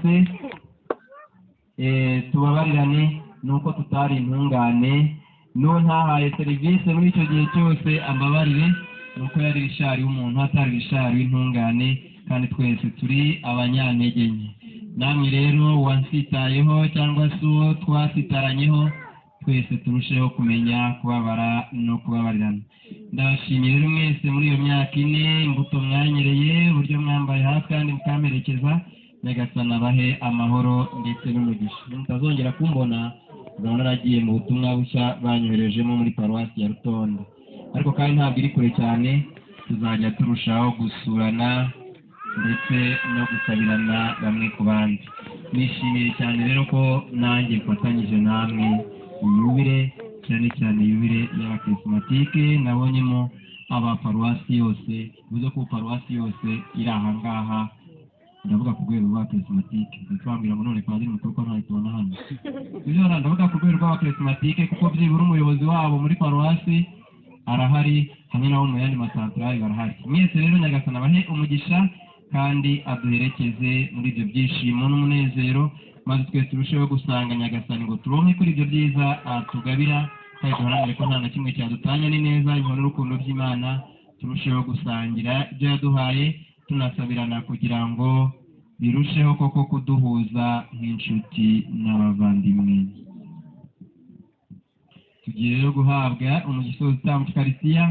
bose tubabarirane nuko tutari intungane no ntahaye serivisi muri icyo gihe cyose ambabarire nuko yari rishari w'umuntu atari rishari w'intungane kandi twese turi abanyantege nke namwe rero wansitayeho cyangwa se uwo twasitaranyeho twese turusheho kumenya kubabara no kubabarirana ndabashimira rero mwese muri iyo myaka ine imbuto mwanyereye uburyo mwambaye hafi kandi mukamerekeza Nyagasani abahe amahoro ndetse n'umugisha mutazongera kumbona ndabona nagiye mu butumwa bushya banyoherejemo muri paruwasi ya Rutonde ariko kandi ntabwo iri kure cyane tuzajya turushaho gusurana ndetse no gusabirana bamwe ku bandi nishimiye cyane rero ko nanjye mfatanyije namwe yubire cyane cyane yubire y'abakirisimatike nabonyemo aba paruwasi yose bivuze ko paruwasi yose iri aha ngaha ndavuga ku rwego rw'abakirisimatike twabwira ngo none padiri mukuru ko ntayitubona hano ibyo ndavuga ku rwego rw'abakirisimatike kuko byibura umuyobozi wabo muri paruwasi arahari hamwe nabo mu yandi masantarari barahari mwese rero Nyagasani abahe umugisha kandi aduherekeze muri ibyo byishimo n'umunezero maze twese turusheho gusanga Nyagasani ngo turonke kuri ibyo byiza atugabira kandi duharanire ko nta na kimwe cyadutanya ni neza impuhwe n'urukundo by'Imana turusheho gusangira ibyo yaduhaye tunasabirana kugira ngo birusheho koko kuduhuza nk'inshuti n'abavandimwe tugiye rero guhabwa umugisha w'Ukaristiya